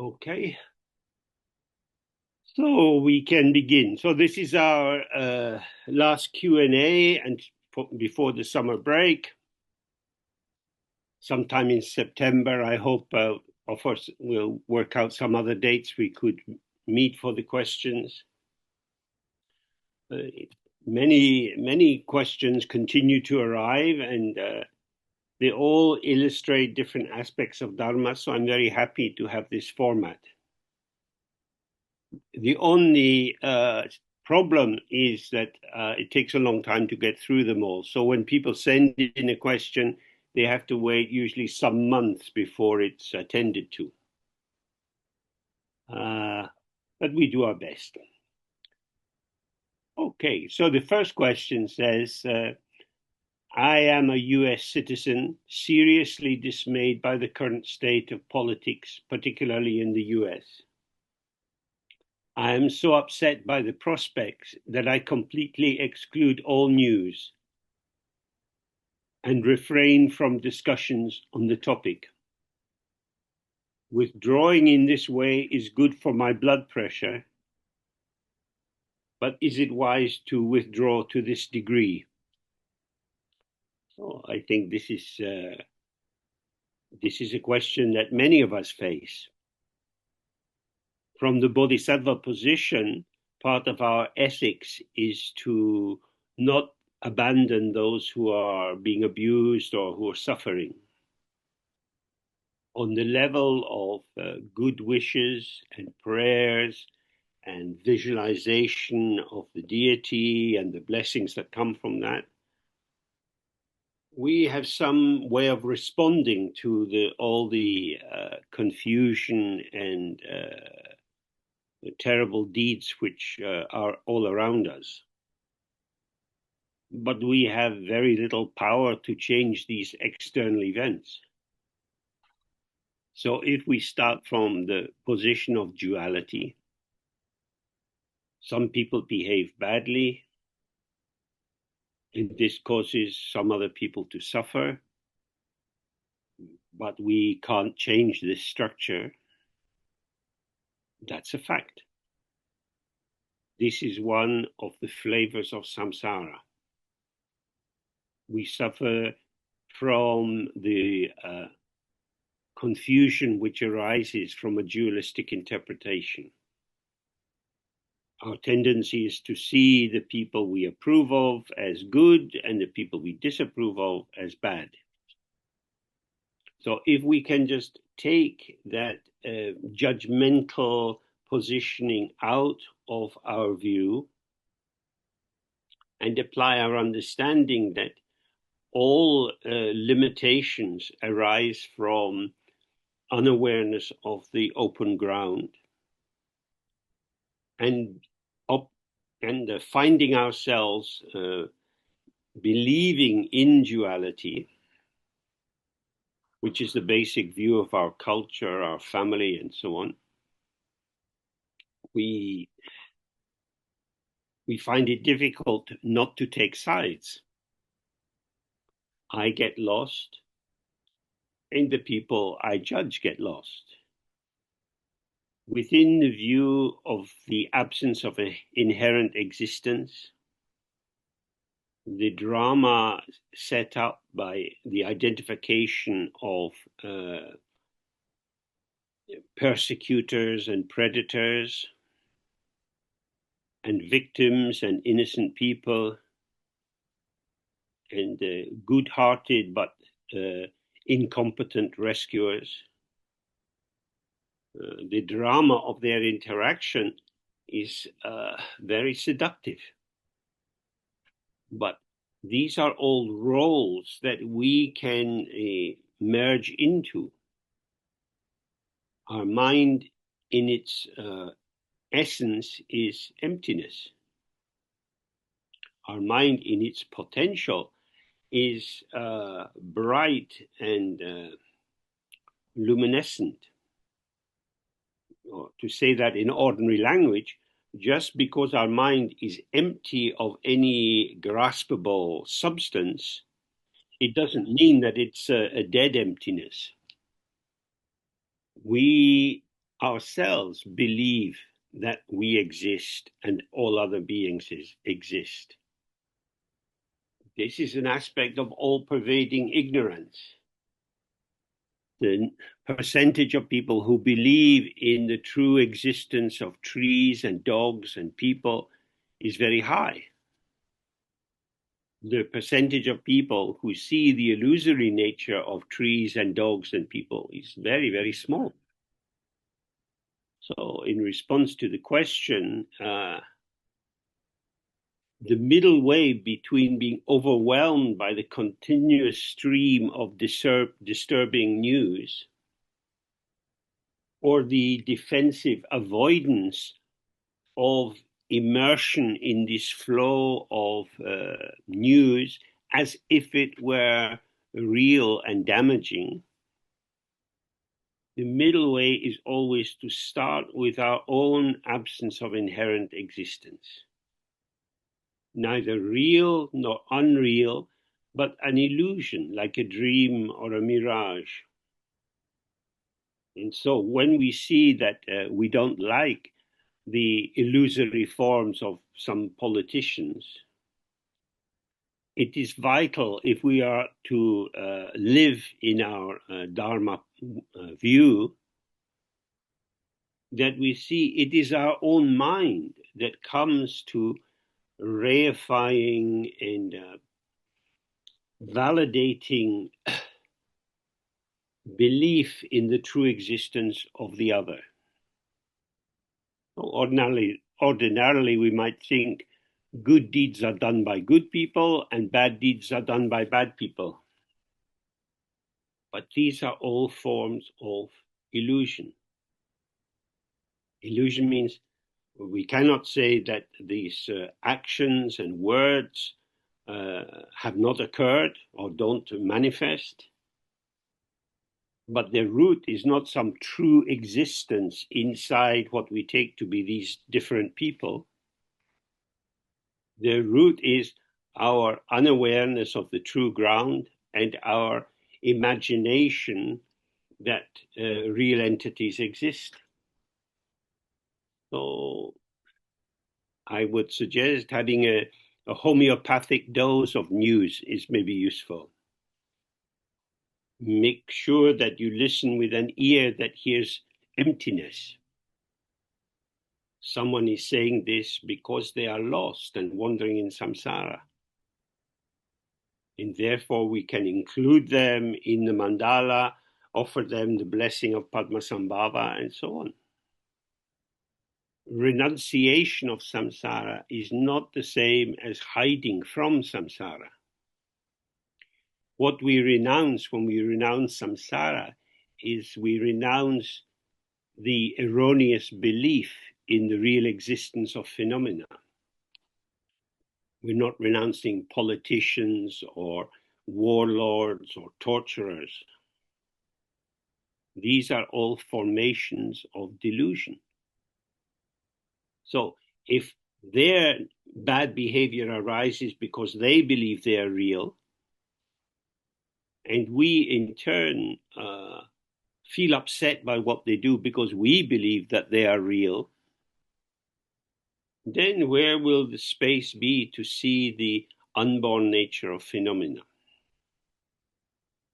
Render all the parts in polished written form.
Okay, so we can begin. So this is our last Q&A and before the summer break. Sometime in September, I hope, of course, we'll work out some other dates we could meet for the questions. Many questions continue to arrive, and they all illustrate different aspects of Dharma, so I'm very happy to have this format. The only problem is that it takes a long time to get through them all. So when people send in a question, they have to wait usually some months before it's attended to. But we do our best. Okay, so the first question says, I am a US citizen, seriously dismayed by the current state of politics, particularly in the US. I am so upset by the prospects that I completely exclude all news and refrain from discussions on the topic. Withdrawing in this way is good for my blood pressure, but is it wise to withdraw to this degree? So I think this is a question that many of us face. From the Bodhisattva position, part of our ethics is to not abandon those who are being abused or who are suffering. On the level of good wishes and prayers and visualization of the deity and the blessings that come from that, we have some way of responding to all the confusion and the terrible deeds which are all around us. But we have very little power to change these external events. So if we start from the position of duality, some people behave badly, and this causes some other people to suffer, but we can't change this structure. That's a fact. This is one of the flavors of samsara. We suffer from the confusion which arises from a dualistic interpretation. Our tendency is to see the people we approve of as good and the people we disapprove of as bad. So if we can just take that judgmental positioning out of our view and apply our understanding that all limitations arise from unawareness of the open ground, and finding ourselves believing in duality, which is the basic view of our culture, our family, and so on, we find it difficult not to take sides. I get lost, and the people I judge get lost. Within the view of the absence of an inherent existence, the drama set up by the identification of persecutors and predators and victims and innocent people and good-hearted but incompetent rescuers. The drama of their interaction is very seductive. But these are all roles that we can merge into. Our mind in its essence is emptiness. Our mind in its potential is bright and luminescent. Or to say that in ordinary language, just because our mind is empty of any graspable substance, it doesn't mean that it's a dead emptiness. We ourselves believe that we exist and all other beings exist. This is an aspect of all-pervading ignorance. The percentage of people who believe in the true existence of trees and dogs and people is very high. The percentage of people who see the illusory nature of trees and dogs and people is very, very small. So in response to the question, the middle way between being overwhelmed by the continuous stream of disturbing news or the defensive avoidance of immersion in this flow of news as if it were real and damaging, the middle way is always to start with our own absence of inherent existence. Neither real nor unreal, but an illusion like a dream or a mirage. And so when we see that we don't like the illusory forms of some politicians, it is vital, if we are to live in our Dharma view, that we see it is our own mind that comes to reifying and validating belief in the true existence of the other. Ordinarily, we might think good deeds are done by good people and bad deeds are done by bad people. But these are all forms of illusion. Illusion means we cannot say that these actions and words have not occurred or don't manifest. But their root is not some true existence inside what we take to be these different people. Their root is our unawareness of the true ground and our imagination that real entities exist. So I would suggest having a homeopathic dose of news is maybe useful. Make sure that you listen with an ear that hears emptiness. Someone is saying this because they are lost and wandering in samsara. And therefore we can include them in the mandala, offer them the blessing of Padmasambhava, and so on. Renunciation of samsara is not the same as hiding from samsara. What we renounce when we renounce samsara is we renounce the erroneous belief in the real existence of phenomena. We're not renouncing politicians or warlords or torturers. These are all formations of delusion. So if their bad behavior arises because they believe they are real, and we in turn feel upset by what they do because we believe that they are real, then where will the space be to see the unborn nature of phenomena?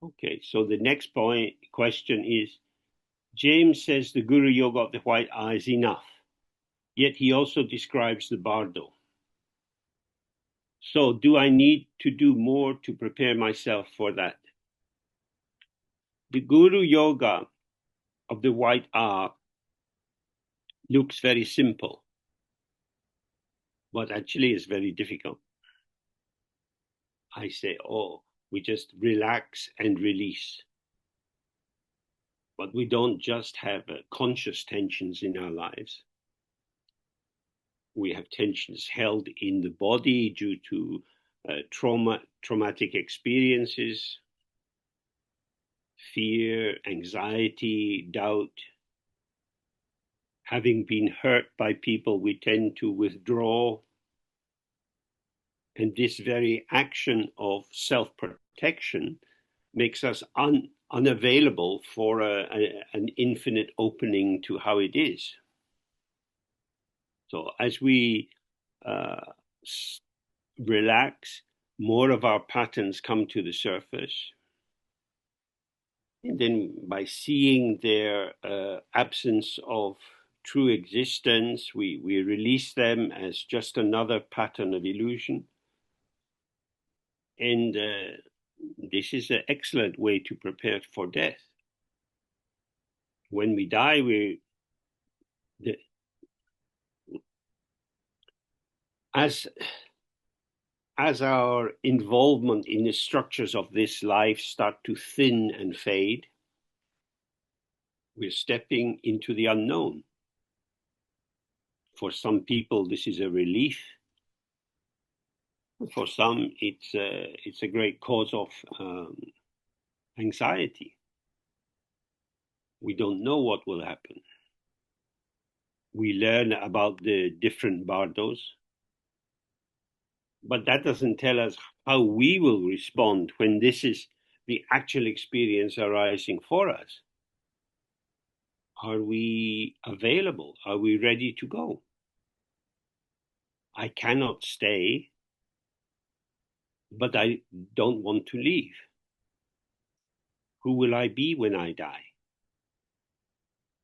Okay, so the next question is, James says the Guru Yoga of the white eye is enough, yet he also describes the bardo. So do I need to do more to prepare myself for that? The Guru Yoga of the white eye looks very simple, but actually is very difficult. I say, we just relax and release. But we don't just have conscious tensions in our lives. We have tensions held in the body due to traumatic experiences, fear, anxiety, doubt. Having been hurt by people, we tend to withdraw. And this very action of self-protection makes us unavailable for an infinite opening to how it is. So as we relax, more of our patterns come to the surface. And then by seeing their absence of true existence, we release them as just another pattern of illusion. And this is an excellent way to prepare for death. When we die, as our involvement in the structures of this life start to thin and fade, we're stepping into the unknown. For some people, this is a relief. For some, it's a great cause of anxiety. We don't know what will happen. We learn about the different bardos, but that doesn't tell us how we will respond when this is the actual experience arising for us. Are we available? Are we ready to go? I cannot stay, but I don't want to leave. Who will I be when I die?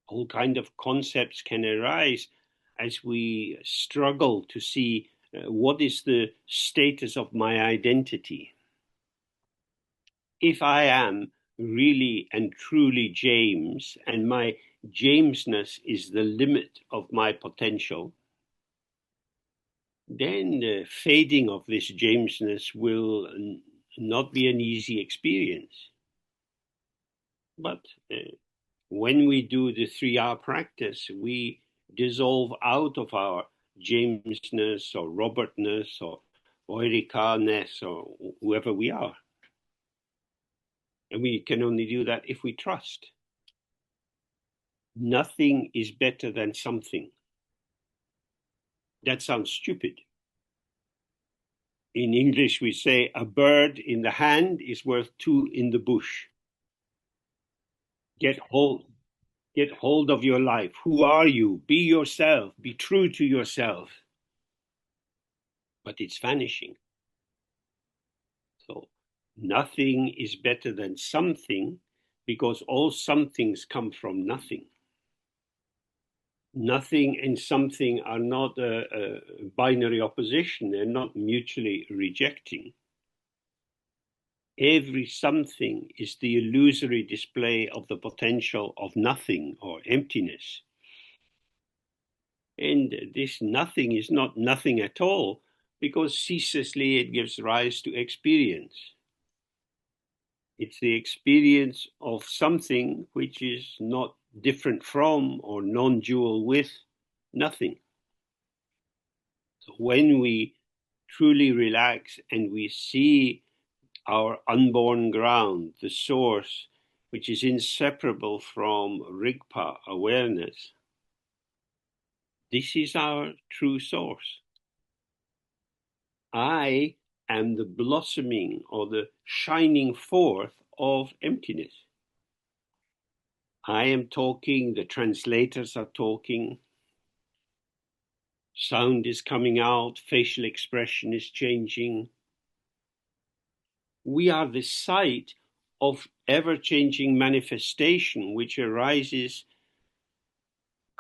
All kinds of concepts can arise as we struggle to see what is the status of my identity. If I am really and truly James, and my Jamesness is the limit of my potential, then the fading of this Jamesness will not be an easy experience. But when we do the 3-hour practice, we dissolve out of our Jamesness or Robertness or Eureka-ness or whoever we are. And we can only do that if we trust. Nothing is better than something. That sounds stupid. In English, we say a bird in the hand is worth 2 in the bush. Get hold of your life. Who are you? Be yourself. Be true to yourself. But it's vanishing. So nothing is better than something, because all somethings come from nothing. Nothing and something are not a binary opposition. They're not mutually rejecting. Every something is the illusory display of the potential of nothing or emptiness. And this nothing is not nothing at all, because ceaselessly it gives rise to experience. It's the experience of something which is not different from or non-dual with nothing. So when we truly relax and we see our unborn ground, the source, which is inseparable from Rigpa awareness, this is our true source. I am the blossoming or the shining forth of emptiness. I am talking, the translators are talking, sound is coming out, facial expression is changing. We are the site of ever-changing manifestation which arises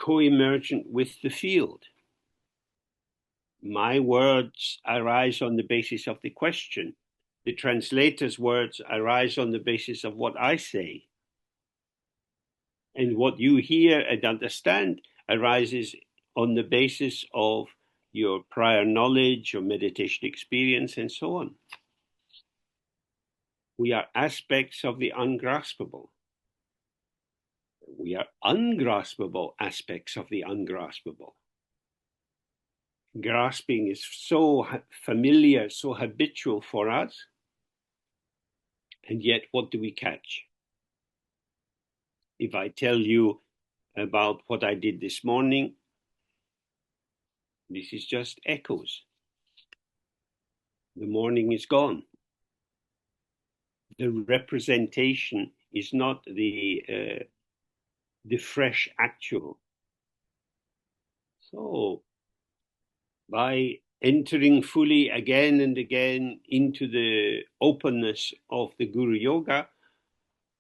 co-emergent with the field. My words arise on the basis of the question. The translator's words arise on the basis of what I say. And what you hear and understand arises on the basis of your prior knowledge, your meditation experience, and so on. We are aspects of the ungraspable. We are ungraspable aspects of the ungraspable. Grasping is so familiar, so habitual for us, and yet what do we catch? If I tell you about what I did this morning, this is just echoes. The morning is gone. The representation is not the fresh actual. So by entering fully again and again into the openness of the Guru Yoga,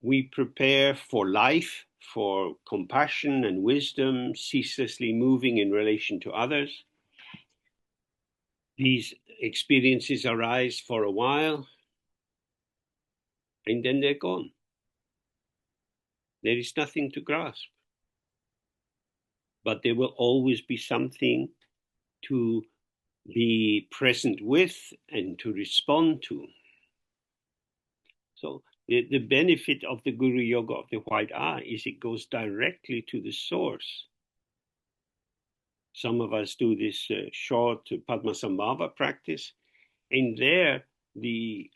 we prepare for life, for compassion and wisdom, ceaselessly moving in relation to others. These experiences arise for a while, and then they're gone. There is nothing to grasp. But there will always be something to be present with and to respond to. So the benefit of the Guru Yoga of the White Eye is it goes directly to the source. Some of us do this short Padmasambhava practice, and there we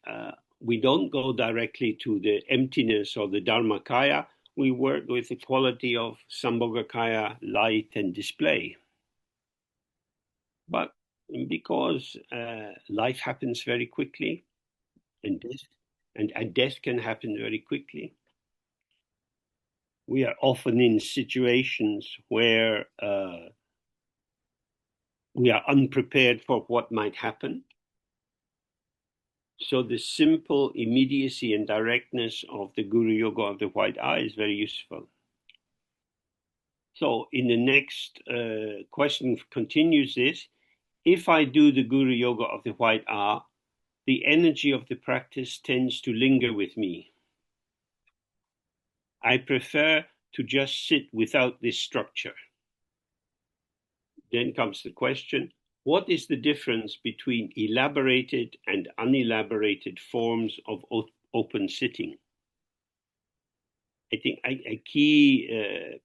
don't go directly to the emptiness or the Dharmakaya. We work with the quality of Sambhogakaya, light and display. But because life happens very quickly, and death can happen very quickly, we are often in situations where we are unprepared for what might happen. So the simple immediacy and directness of the Guru Yoga of the White Eye is very useful. So in the next question continues this: if I do the Guru Yoga of the White Eye, the energy of the practice tends to linger with me. I prefer to just sit without this structure. Then comes the question: what is the difference between elaborated and unelaborated forms of open sitting? I think a key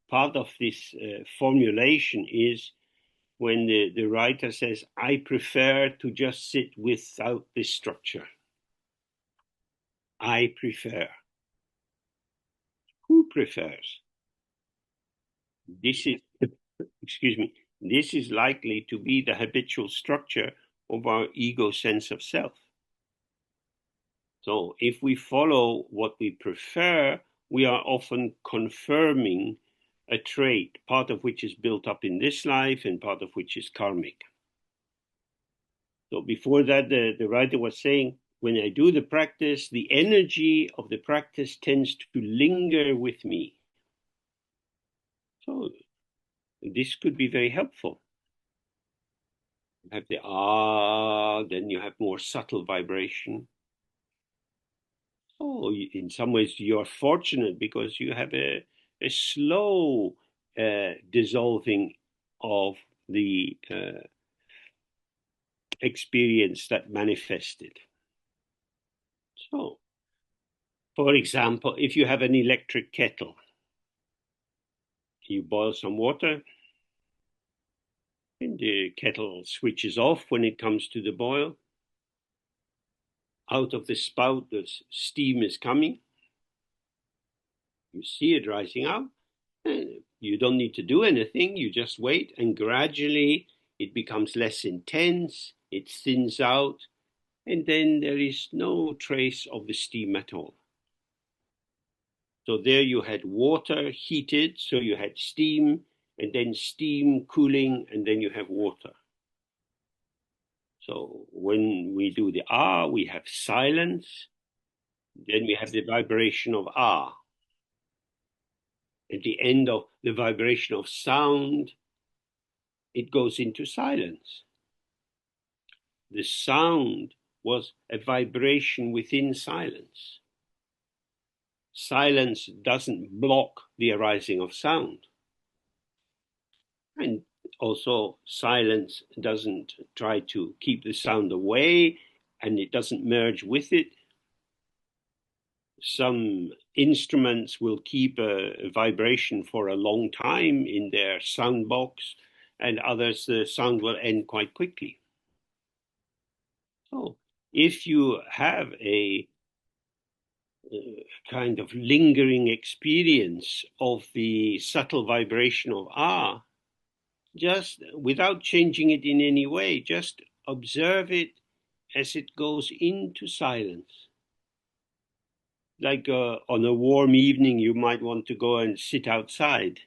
part of this formulation is when the writer says, I prefer to just sit without this structure. I prefer. Who prefers? This is likely to be the habitual structure of our ego sense of self. So if we follow what we prefer, we are often confirming a trait, part of which is built up in this life and part of which is karmic. So before that, the writer was saying, when I do the practice, the energy of the practice tends to linger with me. So this could be very helpful. You have the then you have more subtle vibration. Oh, in some ways you're fortunate because you have a slow dissolving of the experience that manifested. So, for example, if you have an electric kettle, you boil some water, and the kettle switches off when it comes to the boil. Out of the spout, the steam is coming. You see it rising out. And you don't need to do anything. You just wait, and gradually it becomes less intense. It thins out, and then there is no trace of the steam at all. So there you had water heated, so you had steam, and then steam cooling, and then you have water. So when we do the ah, we have silence, then we have the vibration of ah. At the end of the vibration of sound, it goes into silence. The sound was a vibration within silence. Silence doesn't block the arising of sound. And also silence doesn't try to keep the sound away, and it doesn't merge with it. Some instruments will keep a vibration for a long time in their sound box, and others the sound will end quite quickly. So if you have a kind of lingering experience of the subtle vibration of ah, just without changing it in any way, just observe it as it goes into silence. Like on a warm evening, you might want to go and sit outside.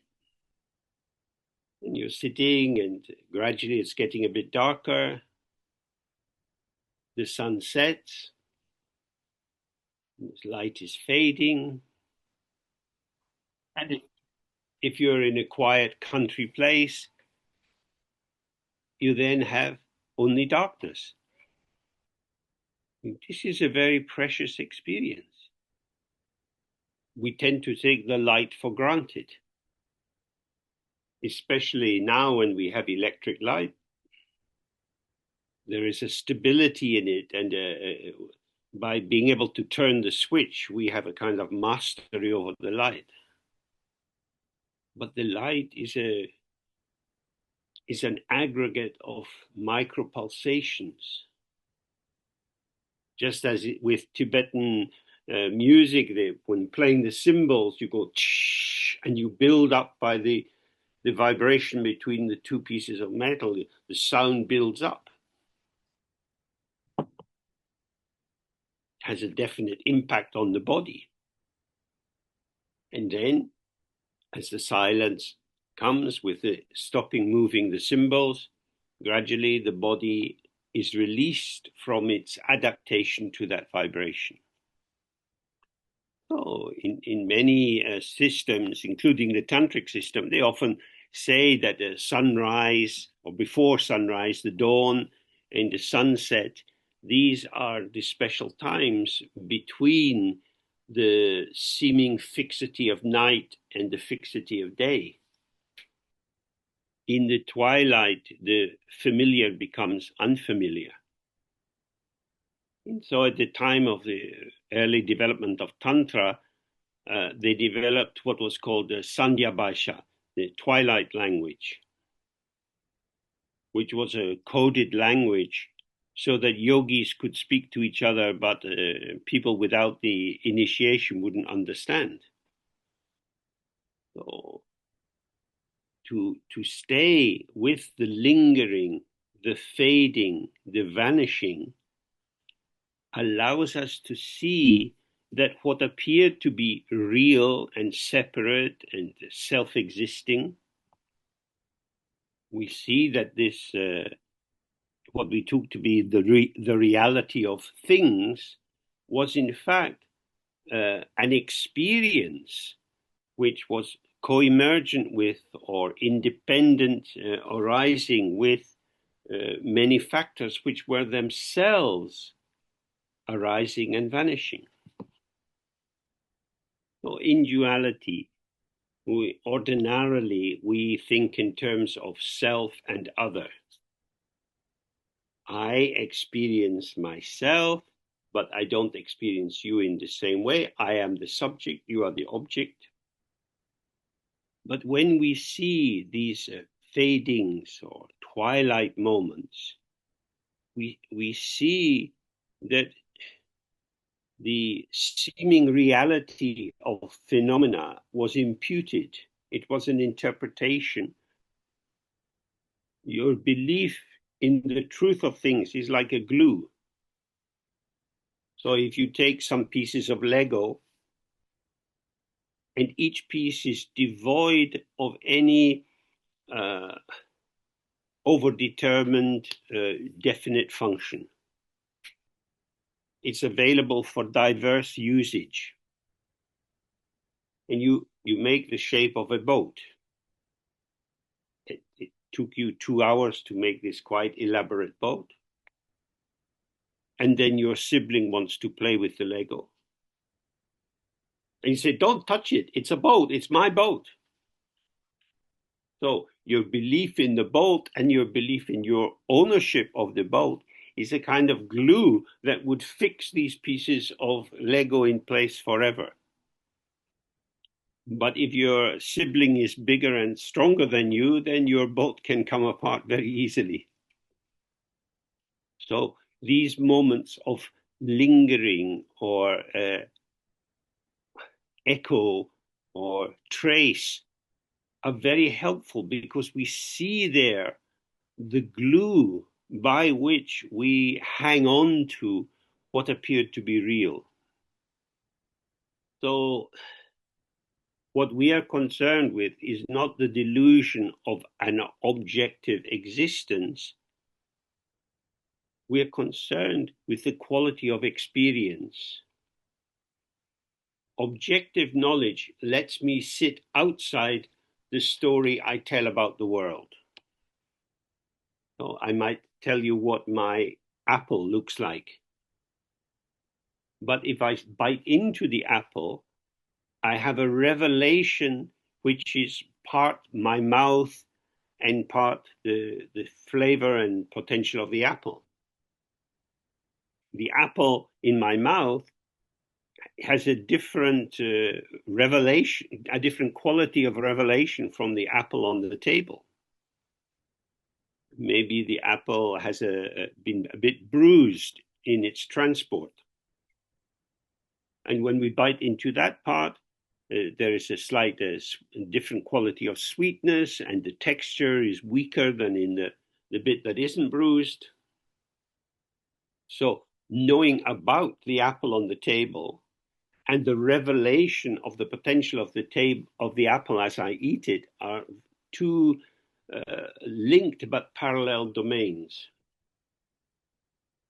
And you're sitting, and gradually it's getting a bit darker. The sun sets, the light is fading. And if you're in a quiet country place, you then have only darkness. This is a very precious experience. We tend to take the light for granted, especially now when we have electric light. There is a stability in it, and by being able to turn the switch, we have a kind of mastery over the light. But the light is an aggregate of micropulsations. Just as with Tibetan music, when playing the cymbals, you go and you build up by the vibration between the two pieces of metal, the sound builds up. Has a definite impact on the body. And then, as the silence comes with the stopping moving the cymbals, gradually the body is released from its adaptation to that vibration. So in many systems, including the tantric system, they often say that the sunrise, or before sunrise, the dawn and the sunset, these are the special times between the seeming fixity of night and the fixity of day. In the twilight, the familiar becomes unfamiliar. And so at the time of the early development of Tantra, they developed what was called the Sandhya Bhasha, the twilight language, which was a coded language so that yogis could speak to each other, but people without the initiation wouldn't understand. So to stay with the lingering, the fading, the vanishing, allows us to see that what appeared to be real and separate and self-existing, we see that this, what we took to be the reality of things, was in fact an experience which was co-emergent with or independent, arising with many factors which were themselves arising and vanishing. So in duality, ordinarily we think in terms of self and other. I experience myself, but I don't experience you in the same way. I am the subject, you are the object. But when we see these fadings or twilight moments, we see that the seeming reality of phenomena was imputed. It was an interpretation. Your belief in the truth of things is like a glue. So if you take some pieces of Lego, and each piece is devoid of any overdetermined definite function. It's available for diverse usage. And you make the shape of a boat. It took you 2 hours to make this quite elaborate boat. And then your sibling wants to play with the Lego. And you say, don't touch it. It's a boat. It's my boat. So your belief in the boat and your belief in your ownership of the boat is a kind of glue that would fix these pieces of Lego in place forever. But if your sibling is bigger and stronger than you, then your boat can come apart very easily. So these moments of lingering or echo or trace are very helpful because we see there the glue by which we hang on to what appeared to be real. So what we are concerned with is not the delusion of an objective existence. We are concerned with the quality of experience. Objective knowledge lets me sit outside the story I tell about the world. So I might tell you what my apple looks like. But if I bite into the apple, I have a revelation which is part my mouth and part the flavor and potential of the apple. The apple in my mouth has a different revelation, a different quality of revelation from the apple on the table. Maybe the apple has been a bit bruised in its transport. And when we bite into that part, there is a slight different quality of sweetness, and the texture is weaker than in the bit that isn't bruised. So knowing about the apple on the table and the revelation of the potential of the apple as I eat it are two linked but parallel domains.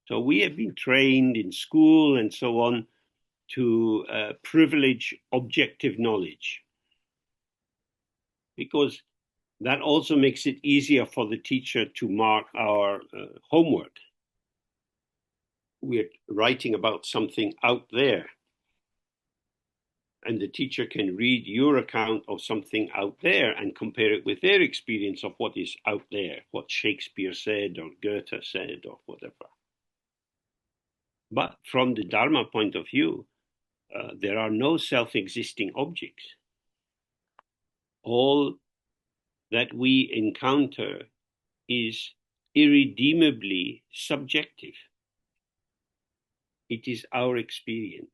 So we have been trained in school and so on to privilege objective knowledge, because that also makes it easier for the teacher to mark our homework. We're writing about something out there, and the teacher can read your account of something out there and compare it with their experience of what is out there, what Shakespeare said or Goethe said or whatever. But from the Dharma point of view, there are no self-existing objects. All that we encounter is irredeemably subjective. It is our experience.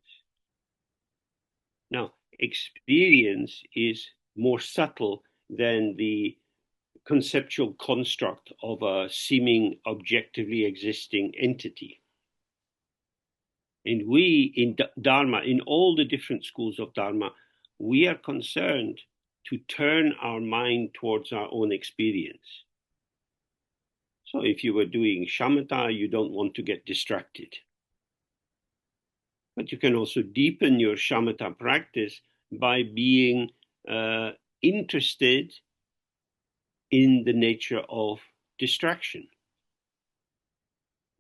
Now, experience is more subtle than the conceptual construct of a seeming objectively existing entity. And we in Dharma, in all the different schools of Dharma, we are concerned to turn our mind towards our own experience. So if you were doing shamatha, you don't want to get distracted. But you can also deepen your shamatha practice by being interested in the nature of distraction,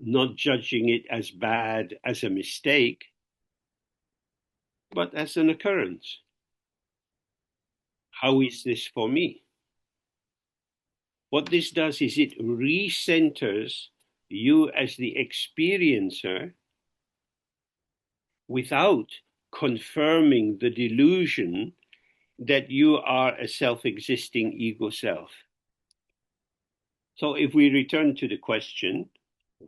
not judging it as bad, as a mistake, but as an occurrence. How is this for me? What this does is it recenters you as the experiencer without confirming the delusion that you are a self-existing ego self. So if we return to the question,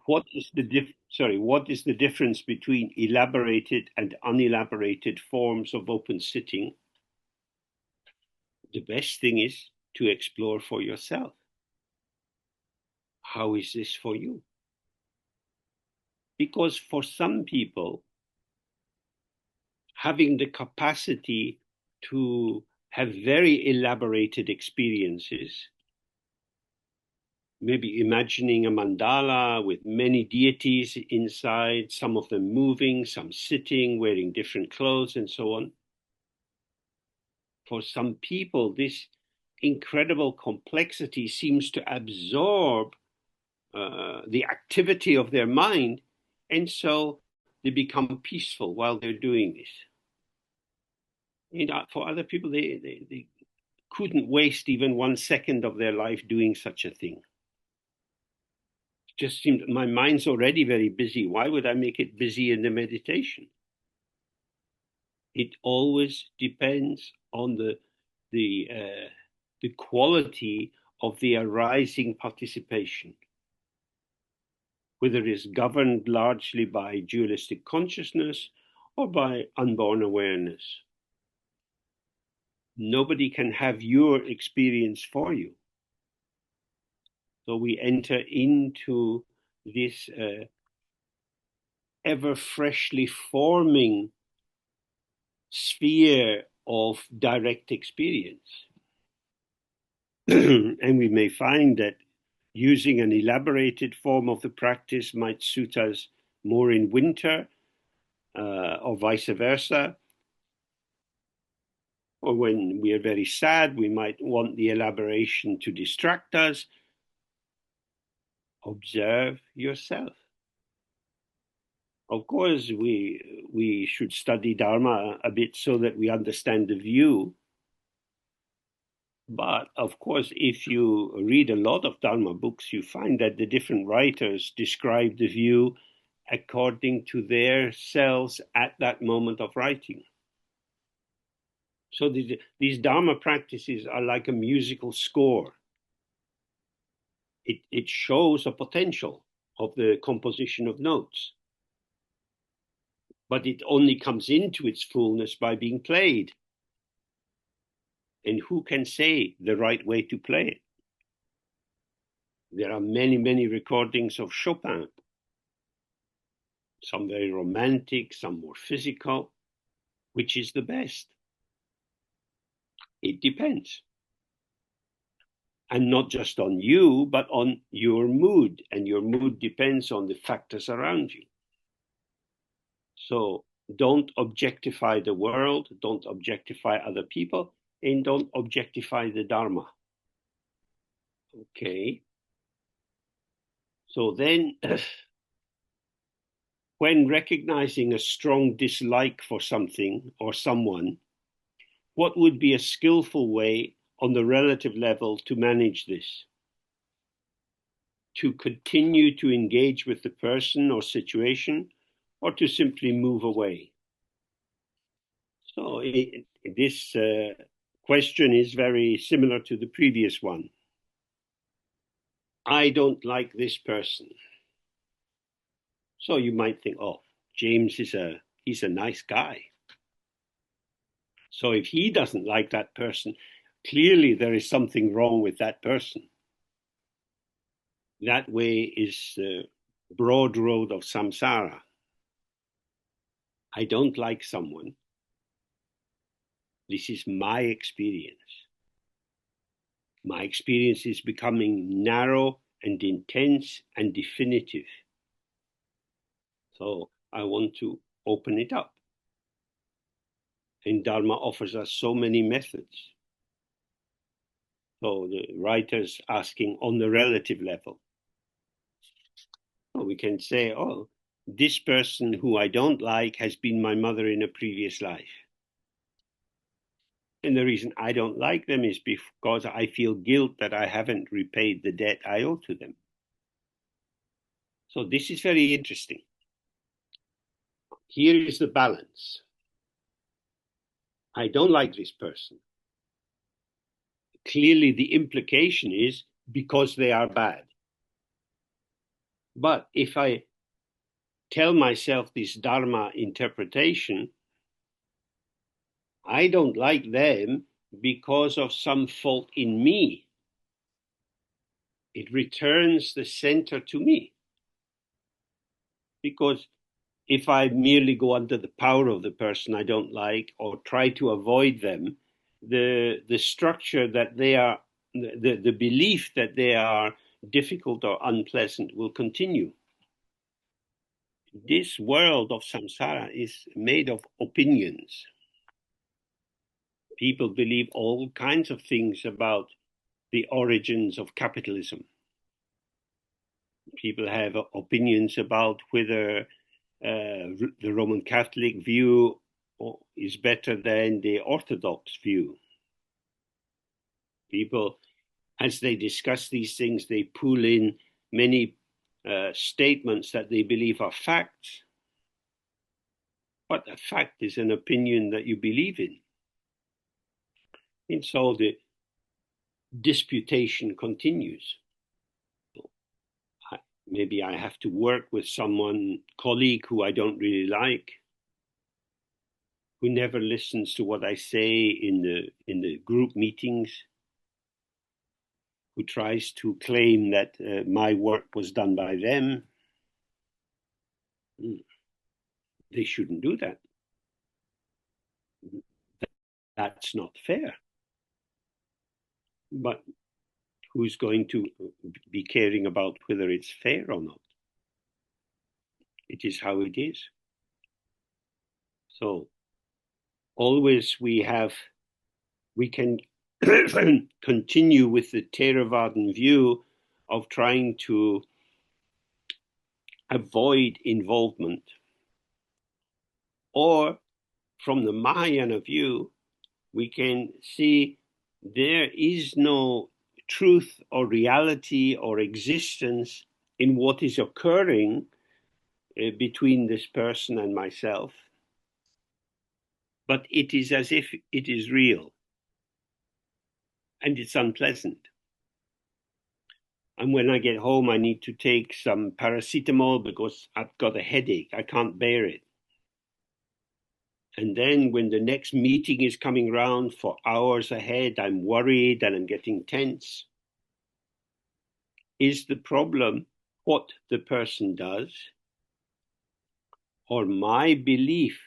what is the difference between elaborated and unelaborated forms of open sitting? The best thing is to explore for yourself. How is this for you? Because for some people, having the capacity to have very elaborated experiences, maybe imagining a mandala with many deities inside, some of them moving, some sitting, wearing different clothes, and so on. For some people, this incredible complexity seems to absorb the activity of their mind, and so they become peaceful while they're doing this. And for other people, they couldn't waste even 1 second of their life doing such a thing. It just seemed my mind's already very busy. Why would I make it busy in the meditation? It always depends on the quality of the arising participation, whether it is governed largely by dualistic consciousness or by unborn awareness. Nobody can have your experience for you. So we enter into this ever freshly forming sphere of direct experience. And we may find that using an elaborated form of the practice might suit us more in winter, or vice versa. Or when we are very sad, we might want the elaboration to distract us. Observe yourself. Of course, we should study Dharma a bit so that we understand the view. But of course, if you read a lot of Dharma books, you find that the different writers describe the view according to their selves at that moment of writing. So these Dharma practices are like a musical score. It shows a potential of the composition of notes, but it only comes into its fullness by being played. And who can say the right way to play it? There are many, many recordings of Chopin, some very romantic, some more physical. Which is the best? It depends. And not just on you, but on your mood. And your mood depends on the factors around you. So don't objectify the world, don't objectify other people, and don't objectify the Dharma. Okay. So then, when recognizing a strong dislike for something or someone, what would be a skillful way on the relative level to manage this? To continue to engage with the person or situation, or to simply move away? So this question is very similar to the previous one. I don't like this person. So you might think, oh, James he's a nice guy. So if he doesn't like that person, clearly there is something wrong with that person. That way is the broad road of samsara. I don't like someone. This is my experience. My experience is becoming narrow and intense and definitive. So I want to open it up. And Dharma offers us so many methods. So the writer's asking on the relative level. So we can say, oh, this person who I don't like has been my mother in a previous life. And the reason I don't like them is because I feel guilt that I haven't repaid the debt I owe to them. So this is very interesting. Here is the balance. I don't like this person. Clearly, the implication is because they are bad. But if I tell myself this Dharma interpretation, I don't like them because of some fault in me. It returns the center to me. Because if I merely go under the power of the person I don't like or try to avoid them, the structure that they are, the belief that they are difficult or unpleasant will continue. This world of samsara is made of opinions. People believe all kinds of things about the origins of capitalism. People have opinions about whether the Roman Catholic view is better than the Orthodox view. People, as they discuss these things, they pull in many statements that they believe are facts. But a fact is an opinion that you believe in. And so the disputation continues. Maybe I have to work with someone, colleague who I don't really like, who never listens to what I say in the group meetings, who tries to claim that my work was done by them. They shouldn't do that. That's not fair. But who's going to be caring about whether it's fair or not? It is how it is. So always we can continue with the Theravadan view of trying to avoid involvement, or from the Mahayana view, we can see there is no truth or reality or existence in what is occurring between this person and myself, but it is as if it is real, and it's unpleasant. And when I get home, I need to take some paracetamol because I've got a headache. I can't bear it. And then when the next meeting is coming round for hours ahead, I'm worried and I'm getting tense. Is the problem what the person does, or my belief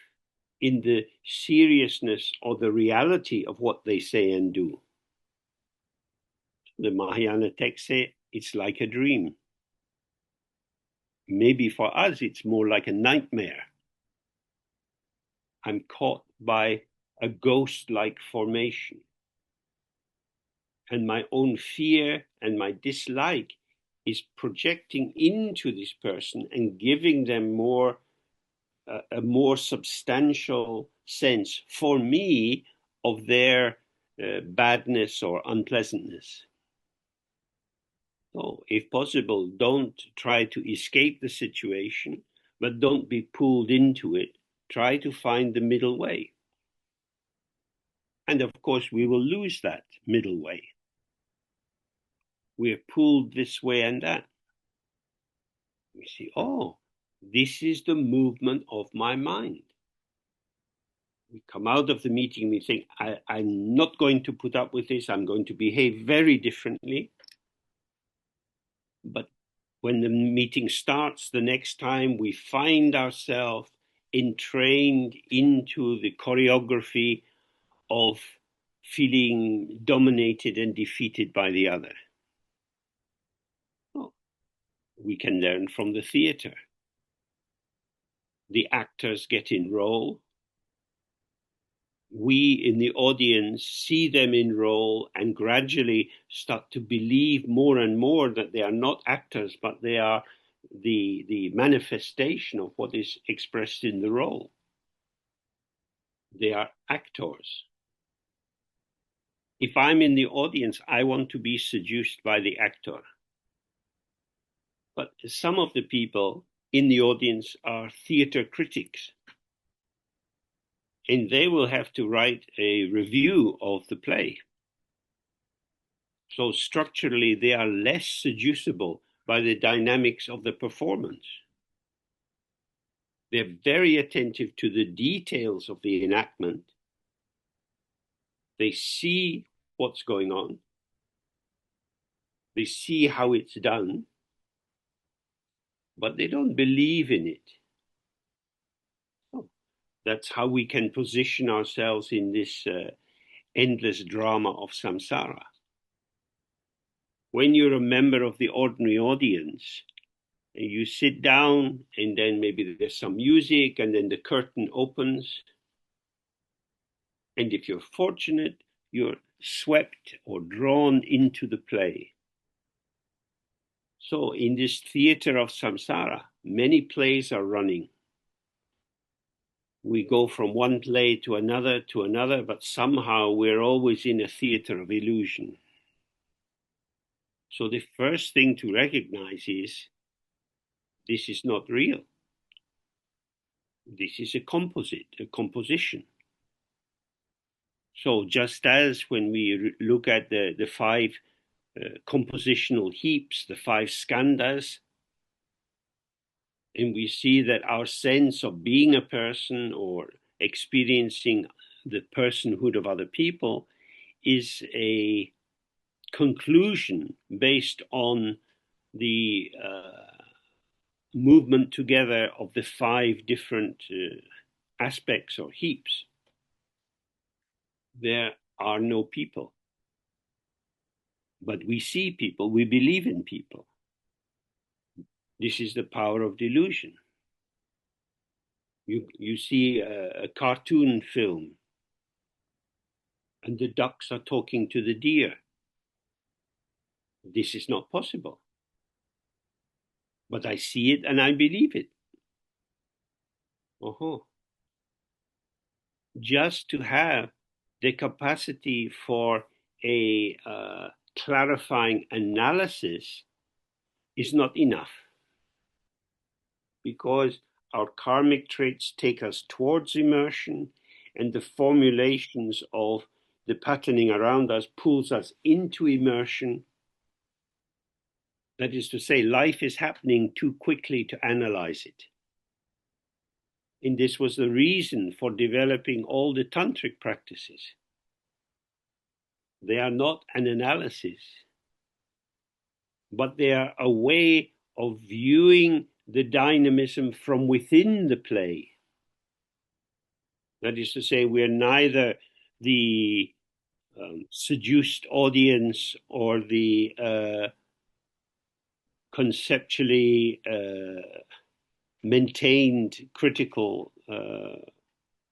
in the seriousness or the reality of what they say and do? The Mahayana texts say it's like a dream. Maybe for us, it's more like a nightmare. I'm caught by a ghost-like formation. And my own fear and my dislike is projecting into this person and giving them a more substantial sense for me of their badness or unpleasantness. So, if possible, don't try to escape the situation, but don't be pulled into it. Try to find the middle way. And of course, we will lose that middle way. We're pulled this way and that. We see, oh, this is the movement of my mind. We come out of the meeting, we think, I'm not going to put up with this. I'm going to behave very differently. But when the meeting starts the next time, we find ourselves entrained into the choreography of feeling dominated and defeated by the other. Oh, we can learn from the theater. The actors get in role. We in the audience see them in role and gradually start to believe more and more that they are not actors, but they are the manifestation of what is expressed in the role. They are actors. If I'm in the audience, I want to be seduced by the actor. But some of the people in the audience are theater critics, and they will have to write a review of the play. So structurally, they are less seducible by the dynamics of the performance. They're very attentive to the details of the enactment. They see what's going on. They see how it's done, but they don't believe in it. That's how we can position ourselves in this endless drama of samsara. When you're a member of the ordinary audience, and you sit down, and then maybe there's some music, and then the curtain opens. And if you're fortunate, you're swept or drawn into the play. So in this theater of samsara, many plays are running. We go from one play to another, but somehow we're always in a theater of illusion. So the first thing to recognize is this is not real. This is a composition. So just as when we look at the five compositional heaps, the five skandhas, and we see that our sense of being a person or experiencing the personhood of other people is a conclusion based on the movement together of the five different aspects or heaps. there are no people. But we see people, we believe in people. This is the power of delusion. You see a cartoon film, and the ducks are talking to the deer. This is not possible. But I see it and I believe it. Just to have the capacity for a clarifying analysis is not enough, because our karmic traits take us towards immersion, and the formulations of the patterning around us pulls us into immersion. That is to say, life is happening too quickly to analyze it. And this was the reason for developing all the tantric practices. They are not an analysis, but they are a way of viewing the dynamism from within the play. That is to say, we're neither the seduced audience or the conceptually maintained critical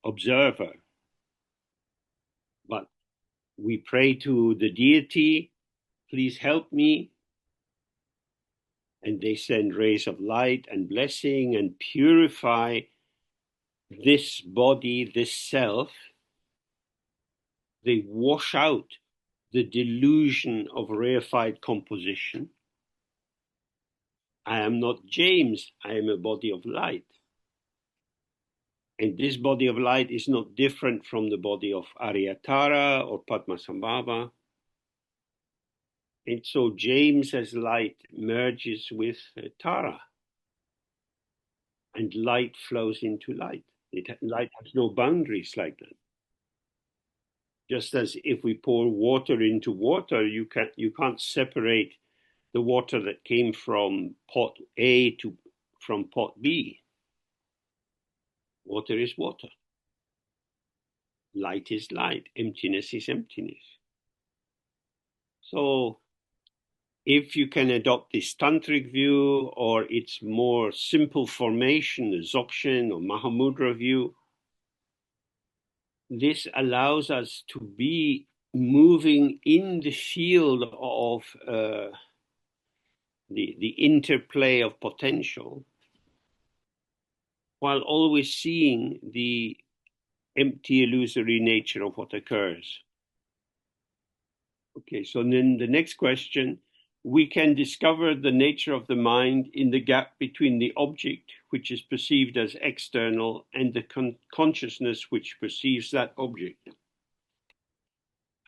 observer, but we pray to the deity, please help me, and they send rays of light and blessing and purify this body, this self. They wash out the delusion of reified composition. I am not James, I am a body of light. And this body of light is not different from the body of Aryatara or Padmasambhava. And so James as light merges with Tara, and light flows into light. Light has no boundaries like that. Just as if we pour water into water, you can't separate the water that came from pot A from pot B. Water is water. Light is light. Emptiness is emptiness. So if you can adopt this tantric view or its more simple formation, the Dzogchen or Mahamudra view, this allows us to be moving in the field of the interplay of potential, while always seeing the empty, illusory nature of what occurs. Okay, so then the next question, we can discover the nature of the mind in the gap between the object, which is perceived as external, and the consciousness which perceives that object.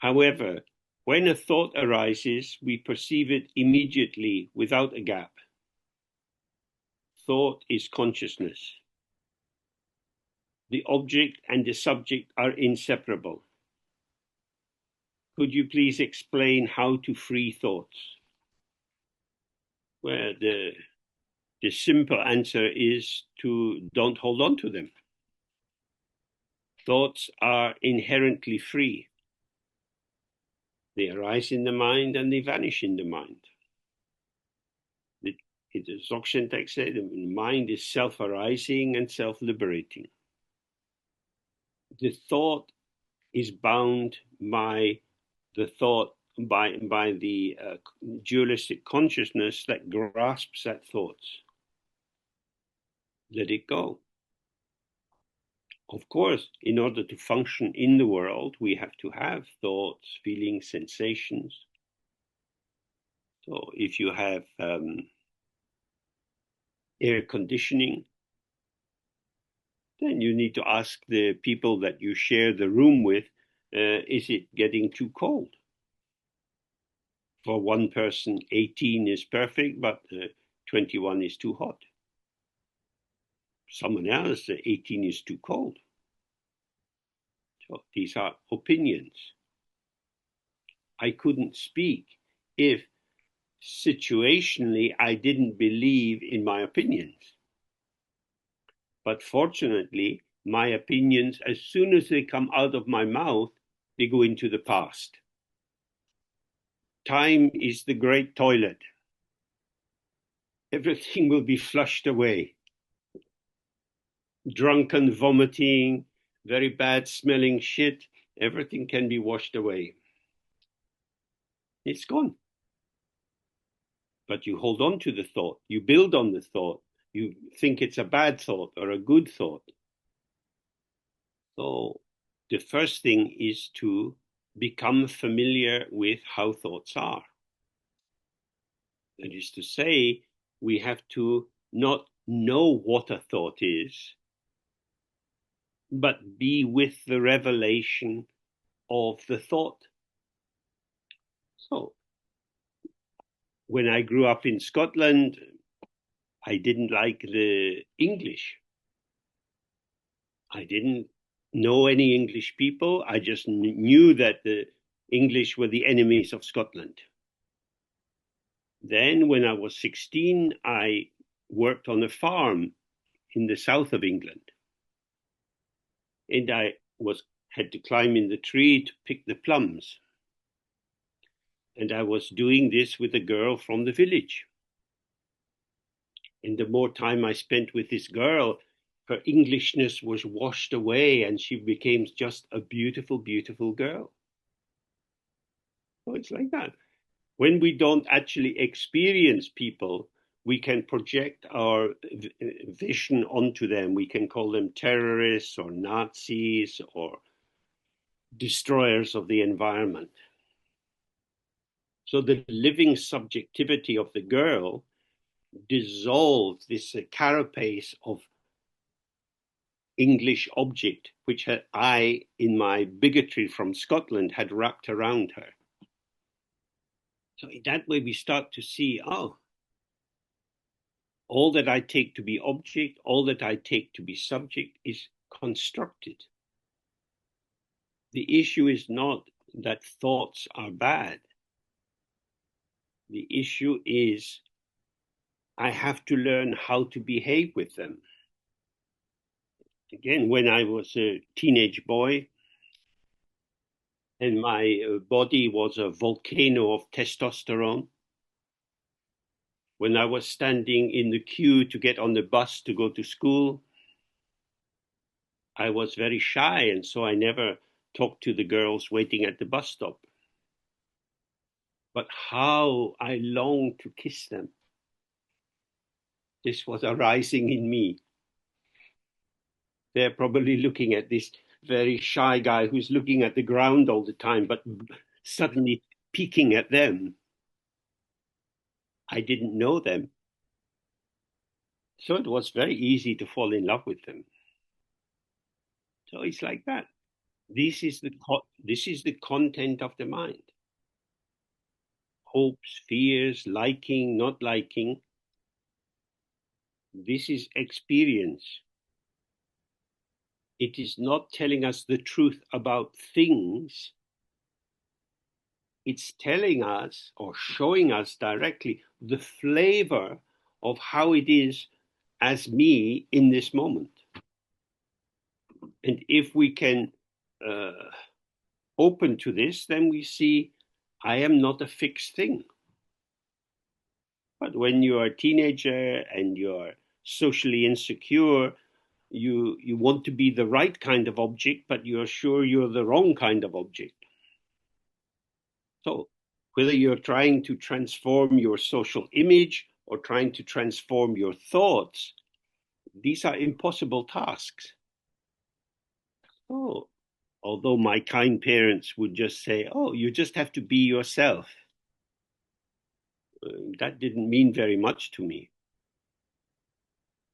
However, when a thought arises, we perceive it immediately without a gap. Thought is consciousness. The object and the subject are inseparable. Could you please explain how to free thoughts? Well, the simple answer is to don't hold on to them. Thoughts are inherently free. They arise in the mind and they vanish in the mind. The Dzogchen text says the mind is self-arising and self-liberating. The thought is bound by the thought, by the dualistic consciousness that grasps at thoughts. Let it go. Of course, in order to function in the world, we have to have thoughts, feelings, sensations. So if you have air conditioning, then you need to ask the people that you share the room with, is it getting too cold? For one person, 18 is perfect, but 21 is too hot. Someone else, 18 is too cold. So these are opinions. I couldn't speak if situationally I didn't believe in my opinions. But fortunately, my opinions, as soon as they come out of my mouth, they go into the past. Time is the great toilet. Everything will be flushed away. Drunken vomiting, very bad smelling shit, everything can be washed away. It's gone. But you hold on to the thought, you build on the thought, you think it's a bad thought or a good thought. So the first thing is to become familiar with how thoughts are. That is to say, we have to not know what a thought is, but be with the revelation of the thought. So when I grew up in Scotland, I didn't like the English. I didn't know any English people. I just knew that the English were the enemies of Scotland. Then when I was 16, I worked on a farm in the south of England. And I had to climb in the tree to pick the plums. And I was doing this with a girl from the village. And the more time I spent with this girl, her Englishness was washed away and she became just a beautiful, beautiful girl. So it's like that. When we don't actually experience people, we can project our vision onto them. We can call them terrorists or Nazis or destroyers of the environment. So the living subjectivity of the girl dissolved this carapace of English object, which I, in my bigotry from Scotland, had wrapped around her. So in that way, we start to see, oh, all that I take to be object, all that I take to be subject is constructed. The issue is not that thoughts are bad. The issue is I have to learn how to behave with them. Again, when I was a teenage boy and my body was a volcano of testosterone, when I was standing in the queue to get on the bus to go to school, I was very shy, and so I never talked to the girls waiting at the bus stop. But how I longed to kiss them. This was arising in me. They're probably looking at this very shy guy who's looking at the ground all the time, but suddenly peeking at them. I didn't know them. So it was very easy to fall in love with them. So it's like that. This is the content of the mind. Hopes, fears, liking, not liking. This is experience. It is not telling us the truth about things. It's telling us or showing us directly the flavor of how it is as me in this moment. And if we can open to this, then we see I am not a fixed thing. But when you are a teenager and you're socially insecure, you want to be the right kind of object, but you're sure you're the wrong kind of object. So whether you're trying to transform your social image or trying to transform your thoughts, these are impossible tasks. Oh, although my kind parents would just say, oh, you just have to be yourself. That didn't mean very much to me.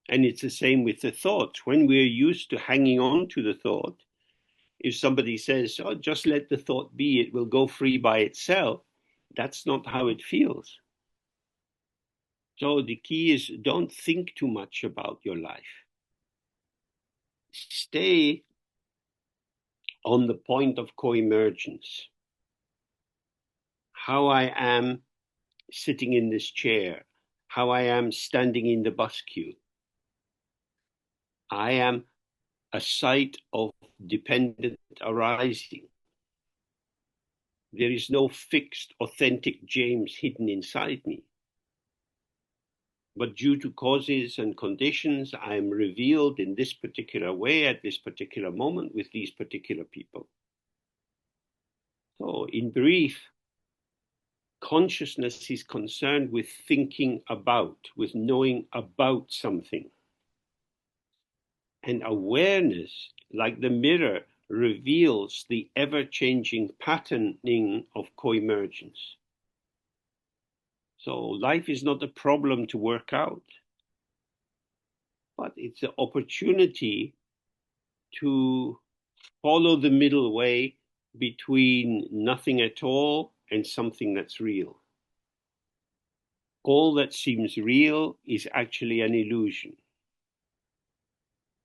And it's the same with the thoughts. When we're used to hanging on to the thought, if somebody says, oh, just let the thought be, it will go free by itself, that's not how it feels. So the key is don't think too much about your life. Stay on the point of co-emergence. How I am sitting in this chair, how I am standing in the bus queue. I am a site of dependent arising. There is no fixed, authentic James hidden inside me. But due to causes and conditions, I am revealed in this particular way at this particular moment with these particular people. So, in brief, consciousness is concerned with thinking about, with knowing about something. And awareness, like the mirror, reveals the ever-changing patterning of co-emergence. So life is not a problem to work out, but it's an opportunity to follow the middle way between nothing at all and something that's real. All that seems real is actually an illusion.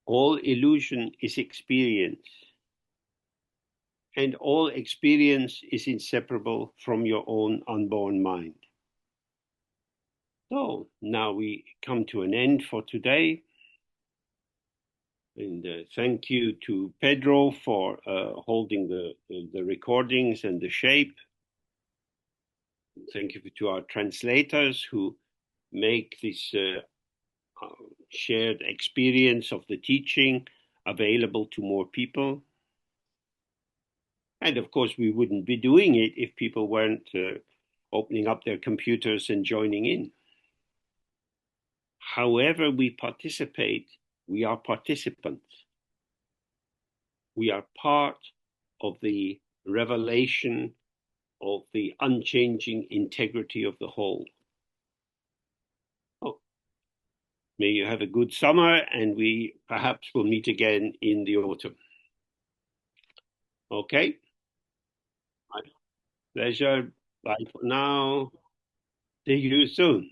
All illusion is experience. And all experience is inseparable from your own unborn mind. So now we come to an end for today. And thank you to Pedro for holding the recordings and the shape. Thank you to our translators who make this shared experience of the teaching available to more people. And of course, we wouldn't be doing it if people weren't opening up their computers and joining in. However we participate, we are participants. We are part of the revelation of the unchanging integrity of the whole. Oh, may you have a good summer, and we perhaps will meet again in the autumn. Okay? My pleasure. Bye for now. See you soon.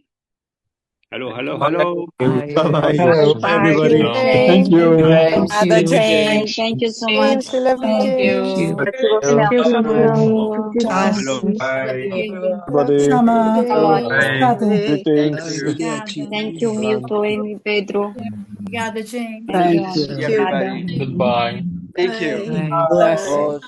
Hello, hello, hello. Bye-bye. Bye, everybody. Thank you. Thank you so much. Thank you, lovely James. Thank you so much. Hello. Everybody. Greetings. Thank you, Milton e Pedro. Obrigada, gente. Thank you. Obrigada. Goodbye. Thank you. Blessing. Oh,